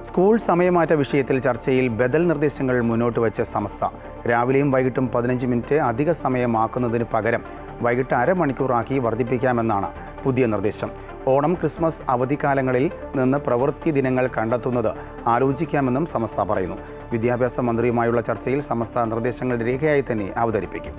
സ്കൂൾ സമയമാറ്റ വിഷയത്തിൽ ചർച്ചയിൽ ബദൽ നിർദ്ദേശങ്ങൾ മുന്നോട്ട് വച്ച സമസ്ത രാവിലെയും വൈകിട്ടും 15 മിനിറ്റ് അധിക സമയമാക്കുന്നതിന് പകരം വൈകിട്ട് അരമണിക്കൂറാക്കി വർദ്ധിപ്പിക്കാമെന്നാണ് പുതിയ നിർദ്ദേശം. ഓണം, ക്രിസ്മസ് അവധിക്കാലങ്ങളിൽ നിന്ന് പ്രവൃത്തി ദിനങ്ങൾ കണ്ടെത്തുന്നത് ആലോചിക്കാമെന്നും സമസ്ത പറയുന്നു. വിദ്യാഭ്യാസ മന്ത്രിയുമായുള്ള ചർച്ചയിൽ സമസ്ത നിർദ്ദേശങ്ങൾ രേഖയായി തന്നെ അവതരിപ്പിക്കും.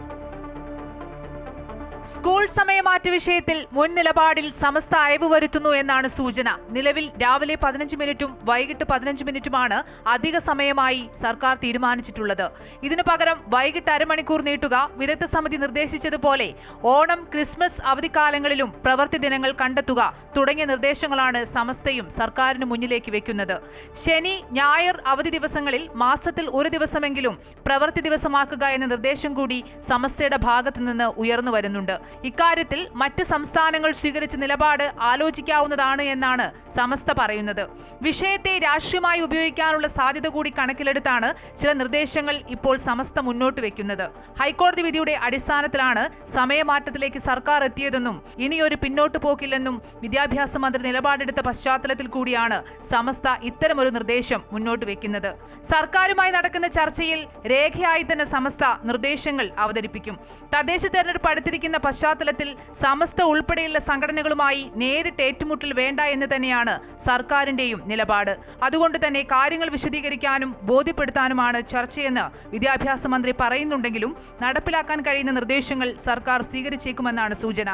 സ്കൂൾ സമയമാറ്റ വിഷയത്തിൽ മുൻ നിലപാടിൽ സമസ്ത അയവ് വരുത്തുന്നു എന്നാണ് സൂചന. നിലവിൽ രാവിലെ 15 മിനിറ്റും വൈകിട്ട് 15 മിനിറ്റുമാണ് അധിക സമയമായി സർക്കാർ തീരുമാനിച്ചിട്ടുള്ളത്. ഇതിനു പകരം വൈകിട്ട് അരമണിക്കൂർ നീട്ടുക, വിദഗ്ധ സമിതി നിർദ്ദേശിച്ചതുപോലെ ഓണം, ക്രിസ്മസ് അവധിക്കാലങ്ങളിലും പ്രവൃത്തി ദിനങ്ങൾ കണ്ടെത്തുക തുടങ്ങിയ നിർദ്ദേശങ്ങളാണ് സമസ്തയും സർക്കാരിന് മുന്നിലേക്ക് വെക്കുന്നത്. ശനി, ഞായർ അവധി ദിവസങ്ങളിൽ മാസത്തിൽ ഒരു ദിവസമെങ്കിലും പ്രവൃത്തി ദിവസമാക്കുക എന്ന നിർദ്ദേശം കൂടി സമസ്തയുടെ ഭാഗത്തു നിന്ന് ഉയർന്നു വരുന്നുണ്ട്. ഇക്കാര്യത്തിൽ മറ്റ് സംസ്ഥാനങ്ങൾ സ്വീകരിച്ച നിലപാട് ആലോചിക്കാവുന്നതാണ് എന്നാണ് സമസ്ത പറയുന്നത്. വിഷയത്തെ രാഷ്ട്രീയമായി ഉപയോഗിക്കാനുള്ള സാധ്യത കൂടി കണക്കിലെടുത്താണ് ചില നിർദ്ദേശങ്ങൾ ഇപ്പോൾ സമസ്ത മുന്നോട്ട് വെക്കുന്നത്. ഹൈക്കോടതി വിധിയുടെ അടിസ്ഥാനത്തിലാണ് സമയമാറ്റത്തിലേക്ക് സർക്കാർ എത്തിയതെന്നും ഇനിയൊരു പിന്നോട്ട് പോക്കില്ലെന്നും വിദ്യാഭ്യാസ മന്ത്രി നിലപാടെടുത്ത പശ്ചാത്തലത്തിൽ കൂടിയാണ് സമസ്ത ഇത്തരമൊരു നിർദ്ദേശം മുന്നോട്ട് വെക്കുന്നത്. സർക്കാരുമായി നടക്കുന്ന ചർച്ചയിൽ രേഖയായി തന്നെ സമസ്ത നിർദ്ദേശങ്ങൾ അവതരിപ്പിക്കും. തദ്ദേശ തെരഞ്ഞെടുപ്പ് അടുത്തിരിക്കുന്ന പശ്ചാത്തലത്തിൽ സമസ്ത ഉൾപ്പെടെയുള്ള സംഘടനകളുമായി നേരിട്ട് ഏറ്റുമുട്ടൽ വേണ്ട എന്ന് തന്നെയാണ് സർക്കാരിന്റെയും നിലപാട്. അതുകൊണ്ട് തന്നെ കാര്യങ്ങൾ വിശദീകരിക്കാനും ബോധ്യപ്പെടുത്താനുമാണ് ചർച്ചയെന്ന് വിദ്യാഭ്യാസ മന്ത്രി പറയുന്നുണ്ടെങ്കിലും നടപ്പിലാക്കാൻ കഴിയുന്ന നിർദ്ദേശങ്ങൾ സർക്കാർ സ്വീകരിച്ചേക്കുമെന്നാണ് സൂചന.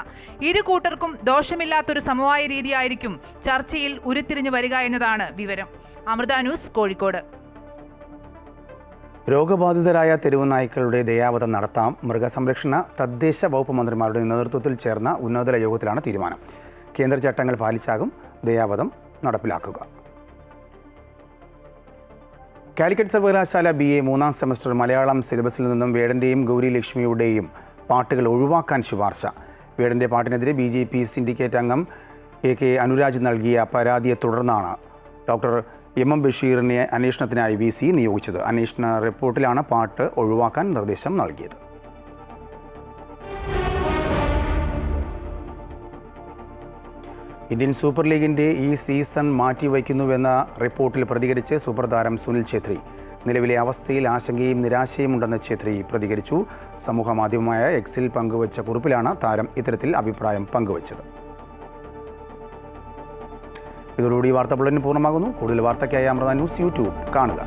ഇരു കൂട്ടർക്കും ദോഷമില്ലാത്തൊരു സമവായ രീതിയായിരിക്കും ചർച്ചയിൽ ഉരുത്തിരിഞ്ഞു വരിക എന്നതാണ് വിവരം. അമൃത ന്യൂസ്, കോഴിക്കോട്. രോഗബാധിതരായ തെരുവ് നായ്ക്കളുടെ ദയാവധം നടത്താം. മൃഗസംരക്ഷണ, തദ്ദേശ വകുപ്പ് മന്ത്രിമാരുടെ നേതൃത്വത്തിൽ ചേർന്ന ഉന്നതതല യോഗത്തിലാണ് തീരുമാനം. കേന്ദ്ര ചട്ടങ്ങൾ പാലിച്ചാകും ദയാവധം നടപ്പിലാക്കുക. കാലിക്കറ്റ് സർവകലാശാല BA 3ാം സെമസ്റ്റർ മലയാളം സിലബസിൽ നിന്നും വേടൻ്റെയും ഗൗരി ലക്ഷ്മിയുടെയും പാട്ടുകൾ ഒഴിവാക്കാൻ ശുപാർശ. വേടൻ്റെ പാട്ടിനെതിരെ BJP സിൻഡിക്കേറ്റ് അംഗം AK അനുരാജ് നൽകിയ പരാതിയെ തുടർന്നാണ് ഡോക്ടർ MM ബഷീറിനെ അന്വേഷണത്തിനായി VC നിയോഗിച്ചത്. അന്വേഷണ റിപ്പോർട്ടിലാണ് പാട്ട് ഒഴിവാക്കാൻ നിർദ്ദേശം നൽകിയത്. ഇന്ത്യൻ സൂപ്പർ ലീഗിൻ്റെ ഈ സീസൺ മാറ്റിവയ്ക്കുന്നുവെന്ന റിപ്പോർട്ടിൽ പ്രതികരിച്ച് സൂപ്പർ താരം സുനിൽ ഛേത്രി. നിലവിലെ അവസ്ഥയിൽ ആശങ്കയും നിരാശയും ഉണ്ടെന്ന് ഛേത്രി പ്രതികരിച്ചു. സമൂഹ മാധ്യമമായ എക്സിൽ പങ്കുവച്ച കുറിപ്പിലാണ് താരം ഇത്തരത്തിൽ അഭിപ്രായം പങ്കുവച്ചത്. ഇതോടുകൂടി വാർത്താ ബുള്ളറ്റിൻ പൂർണ്ണമാകുന്നു. കൂടുതൽ വാർത്തയ്ക്കായി അമൃത ന്യൂസ് യൂട്യൂബ് കാണുക.